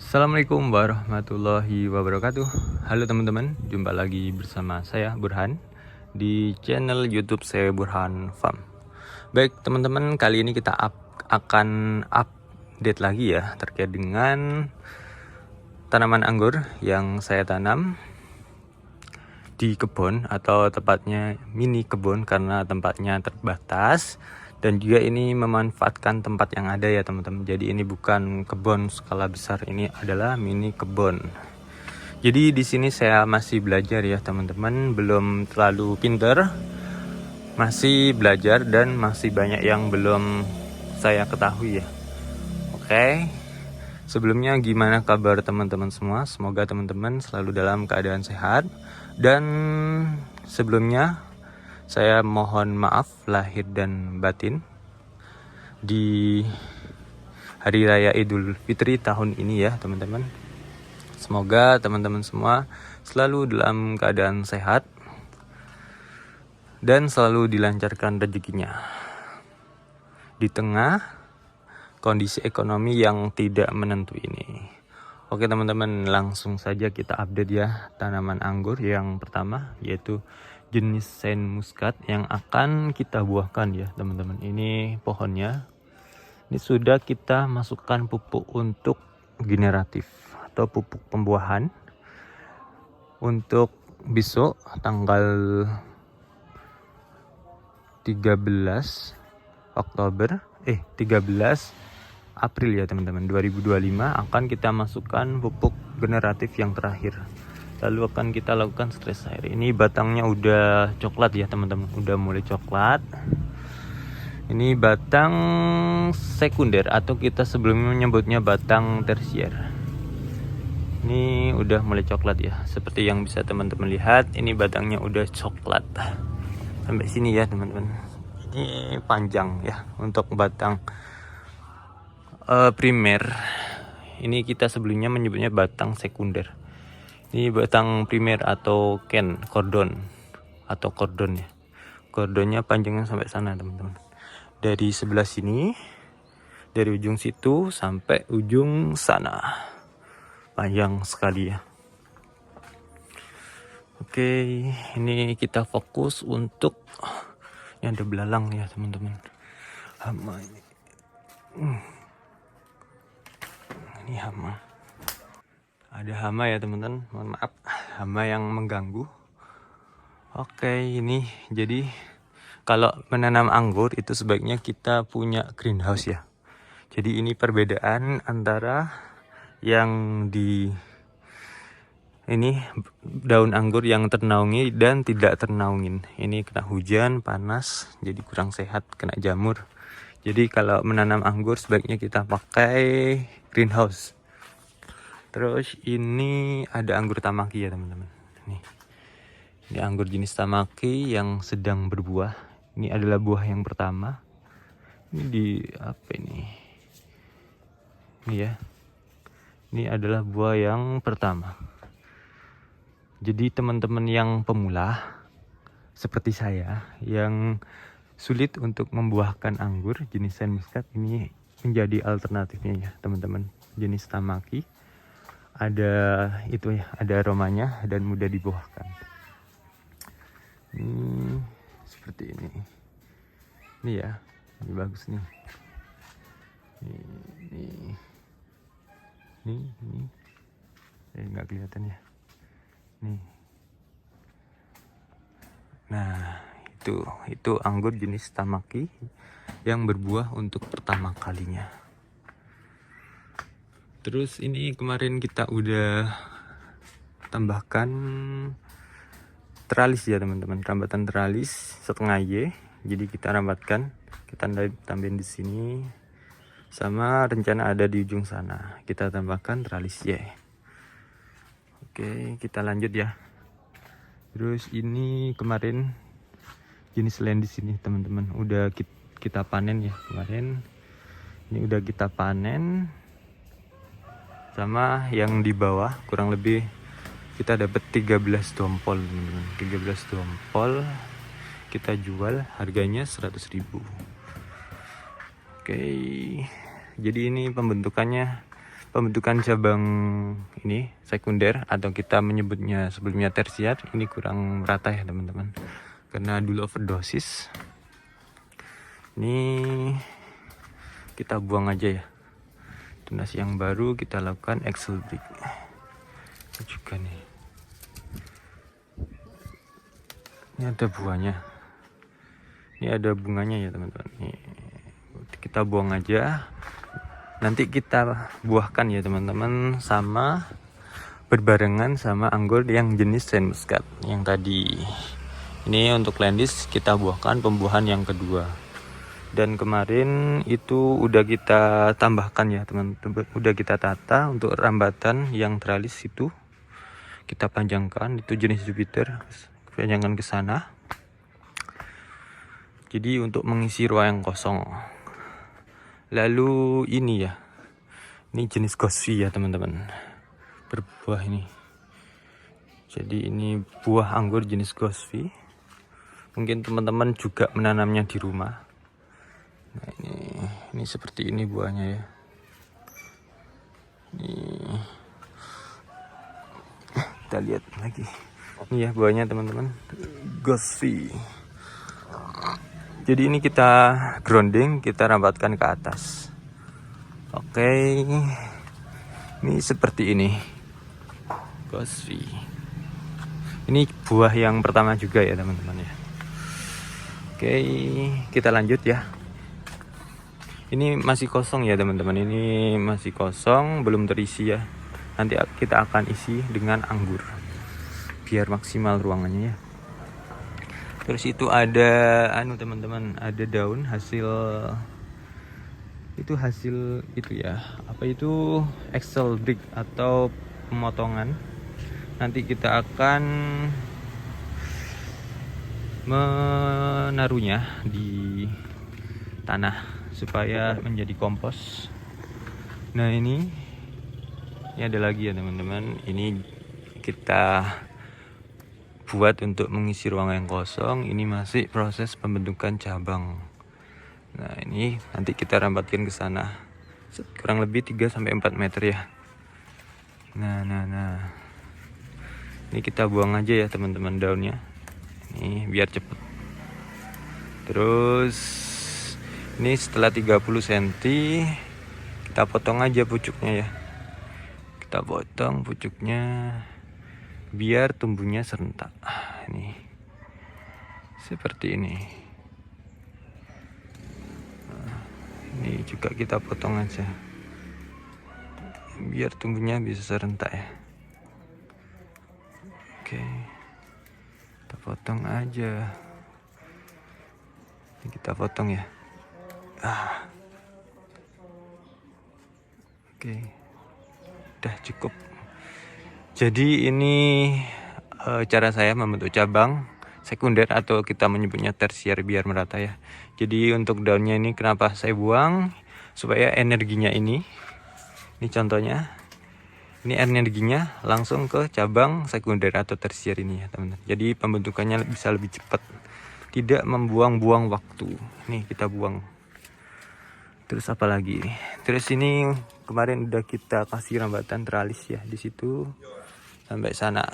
Assalamualaikum warahmatullahi wabarakatuh. Halo teman-teman, jumpa lagi bersama saya Burhan di channel YouTube saya Burhan Farm. Baik teman-teman, kali ini kita akan update lagi ya terkait dengan tanaman anggur yang saya tanam di kebun, atau tepatnya mini kebun karena tempatnya terbatas. Dan juga ini memanfaatkan tempat yang ada ya teman-teman. Jadi ini bukan kebun skala besar, ini adalah mini kebun. Jadi di sini saya masih belajar ya teman-teman, belum terlalu pinter, masih belajar dan masih banyak yang belum saya ketahui ya. Oke, sebelumnya gimana kabar teman-teman semua? Semoga teman-teman selalu dalam keadaan sehat. Dan sebelumnya saya mohon maaf lahir dan batin di Hari Raya Idul Fitri tahun ini ya teman-teman. Semoga teman-teman semua selalu dalam keadaan sehat dan selalu dilancarkan rezekinya di tengah kondisi ekonomi yang tidak menentu ini. Oke teman-teman, langsung saja kita update ya tanaman anggur yang pertama, yaitu jenis Saint Muscat yang akan kita buahkan ya teman-teman. Ini pohonnya, ini sudah kita masukkan pupuk untuk generatif atau pupuk pembuahan untuk besok tanggal 13 April ya teman-teman 2025 akan kita masukkan pupuk generatif yang terakhir. Lalu akan kita lakukan stress air. Ini batangnya udah coklat ya teman-teman, udah mulai coklat. Ini batang sekunder atau kita sebelumnya menyebutnya batang tersier. Ini udah mulai coklat ya. Seperti yang bisa teman-teman lihat, ini batangnya udah coklat. Sampai sini ya teman-teman. Ini panjang ya untuk batang primer. Ini kita sebelumnya menyebutnya batang sekunder. Ini batang primer atau kordon ya. Kordonnya panjangnya sampai sana teman-teman. Dari sebelah sini, dari ujung situ sampai ujung sana. Panjang sekali ya. Oke, ini kita fokus untuk ini ada belalang ya teman-teman. Hama ini. Ini hama. Ada hama ya teman-teman, mohon maaf, hama yang mengganggu. Oke, ini jadi kalau menanam anggur itu sebaiknya kita punya greenhouse ya. Jadi ini perbedaan antara yang di ini daun anggur yang ternaungi dan tidak ternaungin. Ini kena hujan, panas, jadi kurang sehat, kena jamur. Jadi kalau menanam anggur sebaiknya kita pakai greenhouse. Terus ini ada anggur tamaki ya teman-teman. Ini anggur jenis tamaki yang sedang berbuah. Ini adalah buah yang pertama. Ini di apa ini? Ini ya. Ini adalah buah yang pertama. Jadi teman-teman yang pemula seperti saya yang sulit untuk membuahkan anggur jenis Saint Muscat, ini menjadi alternatifnya ya teman-teman. Jenis tamaki. Ada itu ya, ada aromanya dan mudah dibuahkan. Ini seperti ini. Ini ya, ini bagus nih. Ini. Nggak kelihatan ya. Nih. Nah, itu anggur jenis tamaki yang berbuah untuk pertama kalinya. Terus ini kemarin kita udah tambahkan teralis ya teman-teman, rambatan teralis setengah Y. Jadi kita rambatkan, kita tambahin di sini, sama rencana ada di ujung sana. Kita tambahkan teralis Y. Oke, kita lanjut ya. Terus ini kemarin jenis lendis ini teman-teman, udah kita panen ya kemarin. Ini udah kita panen. Sama yang di bawah kurang lebih kita dapat 13 dompol teman-teman. 13 dompol kita jual, harganya 100.000. Oke, jadi ini pembentukannya pembentukan cabang ini sekunder, atau kita menyebutnya sebelumnya tersier, ini kurang merata ya teman-teman, karena dulu overdosis. Ini kita buang aja ya. Tunas yang baru kita lakukan axle break. Ini juga nih, ini ada buahnya, ini ada bunganya ya teman-teman. Ini kita buang aja, nanti kita buahkan ya teman-teman, sama berbarengan sama anggur yang jenis Saint Muscat yang tadi. Ini untuk Landis kita buahkan pembuahan yang kedua. Dan kemarin itu udah kita tambahkan ya teman-teman, udah kita tata untuk rambatan yang teralis itu kita panjangkan, itu jenis Jupiter, panjangkan ke sana. Jadi untuk mengisi ruang yang kosong. Lalu ini ya, ini jenis Gosvi ya teman-teman, berbuah ini. Jadi ini buah anggur jenis Gosvi. Mungkin teman-teman juga menanamnya di rumah. Nah ini seperti ini buahnya ya. Ini kita lihat lagi. Ini ya buahnya teman-teman, Gosvi. Jadi ini kita grounding, kita rambatkan ke atas. Oke, ini seperti ini, Gosvi. Ini buah yang pertama juga ya teman-teman ya. Oke, kita lanjut ya. Ini masih kosong ya teman-teman, ini masih kosong, belum terisi ya. Nanti kita akan isi dengan anggur biar maksimal ruangannya ya. Terus itu ada teman-teman, ada daun hasil itu ya, apa itu, axle break atau pemotongan. Nanti kita akan menaruhnya di tanah supaya menjadi kompos. Nah ini ada lagi ya teman-teman, ini kita buat untuk mengisi ruang yang kosong. Ini masih proses pembentukan cabang. Nah ini nanti kita rambatkan ke sana, kurang lebih 3-4 meter ya. Nah ini kita buang aja ya teman-teman daunnya, ini biar cepet. Terus ini setelah 30 cm kita potong aja pucuknya ya. Kita potong pucuknya biar tumbuhnya serentak. Ini seperti ini. Ini juga kita potong aja biar tumbuhnya bisa serentak ya. Oke, kita potong aja. Ini kita potong ya. Oke, udah cukup. Jadi ini cara saya membentuk cabang sekunder, atau kita menyebutnya tersier biar merata ya. Jadi untuk daunnya ini kenapa saya buang, supaya energinya ini contohnya, ini energinya langsung ke cabang sekunder atau tersier ini ya teman-teman. Jadi pembentukannya bisa lebih cepat, tidak membuang-buang waktu. Nih kita buang. Terus apa lagi? Terus ini kemarin udah kita kasih rambatan teralis ya di situ sampai sana.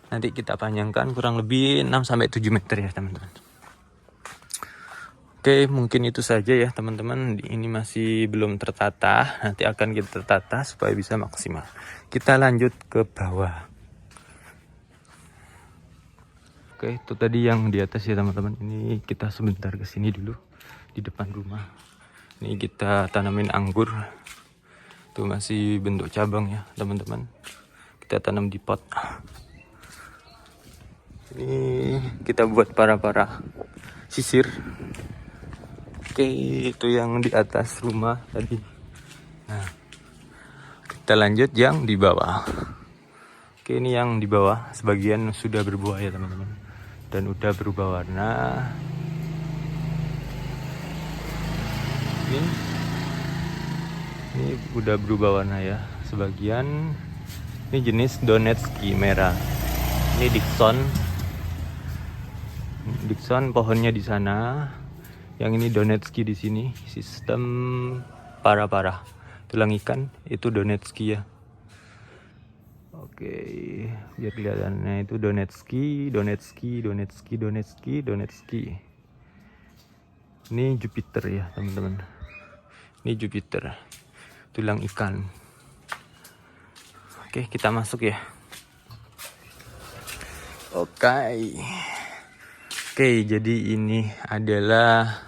Nanti kita panjangkan kurang lebih 6-7 meter ya teman-teman. Oke, mungkin itu saja ya teman-teman. Ini masih belum tertata, nanti akan kita tata supaya bisa maksimal. Kita lanjut ke bawah. Oke, itu tadi yang di atas ya teman-teman. Ini kita sebentar ke sini dulu, di depan rumah. Ini kita tanamin anggur. Itu masih bentuk cabang ya teman-teman. Kita tanam di pot. Ini kita buat para sisir. Oke, itu yang di atas rumah tadi. Nah, kita lanjut yang di bawah. Oke, ini yang di bawah sebagian sudah berbuah ya teman-teman, dan udah berubah warna. Ini udah berubah warna ya sebagian. Ini jenis Donetski merah. Ini Dixon pohonnya di sana. Yang ini Donetski di sini, sistem parah. tulang ikan itu Donetski ya. Oke, biar kelihatannya itu Donetski. Ini Jupiter ya teman-teman. Ini Jupiter, tulang ikan. Oke, kita masuk ya. Oke, jadi ini adalah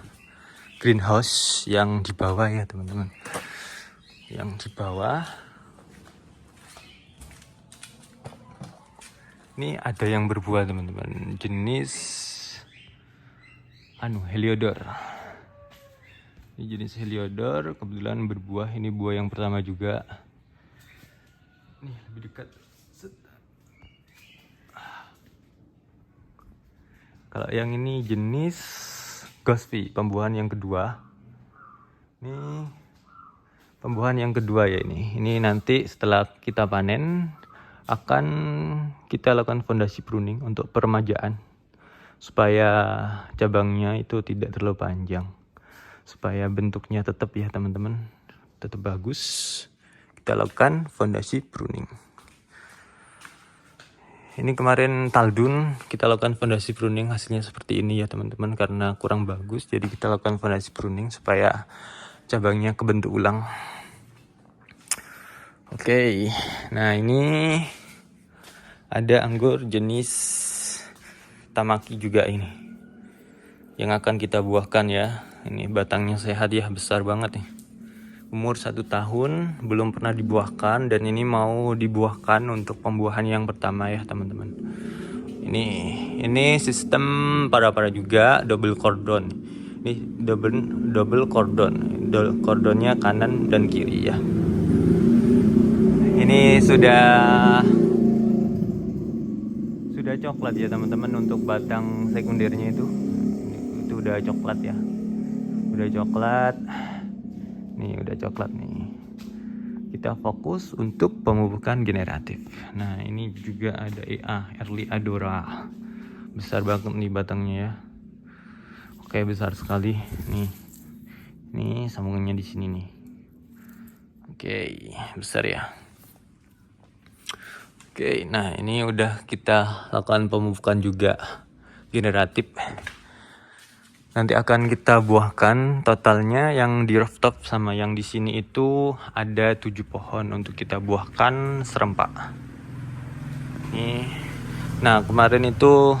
greenhouse yang di bawah ya teman-teman. Yang di bawah. Ini ada yang berbuah teman-teman, jenis Heliodor. Ini jenis Heliodor, kebetulan berbuah. Ini buah yang pertama juga. Nih lebih dekat. Kalau yang ini jenis Ghosty, pembuahan yang kedua. Ini pembuahan yang kedua ya ini. Ini nanti setelah kita panen akan kita lakukan fondasi pruning untuk peremajaan supaya cabangnya itu tidak terlalu panjang, supaya bentuknya tetap ya teman-teman, tetap bagus. Kita lakukan fondasi pruning. Ini kemarin Taldun kita lakukan fondasi pruning, hasilnya seperti ini ya teman-teman, karena kurang bagus jadi kita lakukan fondasi pruning supaya cabangnya kebentuk ulang. Oke, nah ini ada anggur jenis Tamaki juga ini yang akan kita buahkan ya. Ini batangnya sehat ya, besar banget nih. Umur 1 tahun, belum pernah dibuahkan, dan ini mau dibuahkan untuk pembuahan yang pertama ya teman-teman. Ini sistem para juga double cordon. Ini double cordon, cordonnya kanan dan kiri ya. Ini sudah coklat ya teman-teman untuk batang sekundernya itu udah coklat ya. Udah coklat. Nih udah coklat nih. Kita fokus untuk pemupukan generatif. Nah, ini juga ada EA, Early Adora. Besar banget nih batangnya ya. Oke, besar sekali nih. Nih sambungannya di sini nih. Oke, besar ya. Oke, nah ini udah kita lakukan pemupukan juga generatif. Nanti akan kita buahkan, totalnya yang di rooftop sama yang di sini itu ada 7 pohon untuk kita buahkan serempak. Nih. Nah, kemarin itu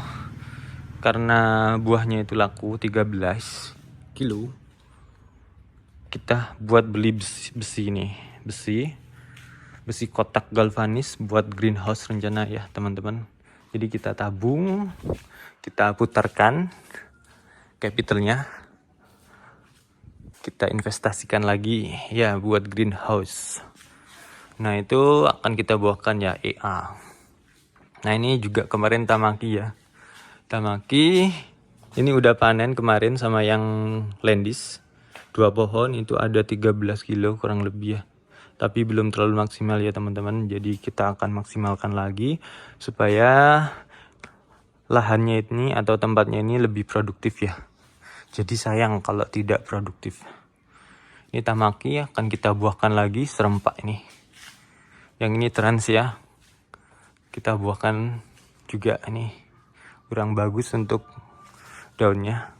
karena buahnya itu laku 13 kilo. Kita buat beli besi nih, besi kotak galvanis buat greenhouse rencana ya teman-teman. Jadi kita tabung, kita putarkan capitalnya, kita investasikan lagi ya buat greenhouse. Nah itu akan kita buahkan ya EA. Nah ini juga kemarin Tamaki ya. Tamaki ini udah panen kemarin sama yang Landis. 2 pohon itu ada 13 kilo kurang lebih ya. Tapi belum terlalu maksimal ya teman-teman. Jadi kita akan maksimalkan lagi supaya lahannya ini atau tempatnya ini lebih produktif ya. Jadi sayang kalau tidak produktif. Ini Tamaki akan kita buahkan lagi serempak ini. Yang ini trans ya. Kita buahkan juga ini. Kurang bagus untuk daunnya.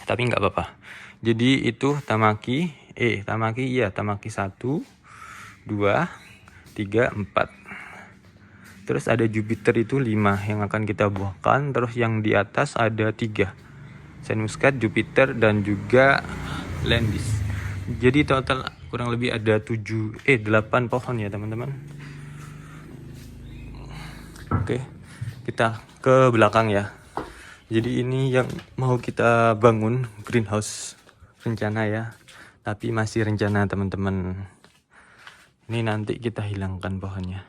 Tapi nggak apa-apa. Jadi itu Tamaki. Tamaki 1, 2, 3, 4. Terus ada Jupiter itu 5 yang akan kita buahkan. Terus yang di atas ada 3. Saint Muscat, Jupiter, dan juga Landis. Jadi total kurang lebih ada 8 pohon ya teman-teman. Oke, kita ke belakang ya. Jadi ini yang mau kita bangun greenhouse rencana ya. Tapi masih rencana teman-teman. Ini nanti kita hilangkan pohonnya.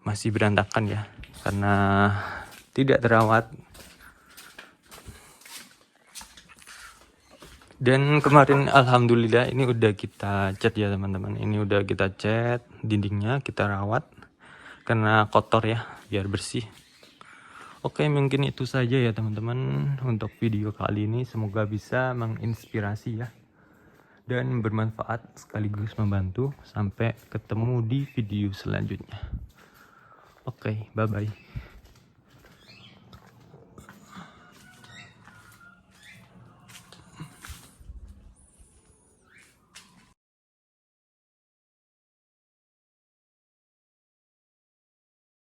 Masih berantakan ya. Karena tidak terawat. Dan kemarin alhamdulillah ini udah kita cat ya teman-teman. Ini udah kita cat dindingnya, kita rawat. Karena kotor ya, biar bersih. Oke, mungkin itu saja ya teman-teman untuk video kali ini. Semoga bisa menginspirasi ya. dan bermanfaat sekaligus membantu. Sampai ketemu di video selanjutnya. Oke, bye-bye.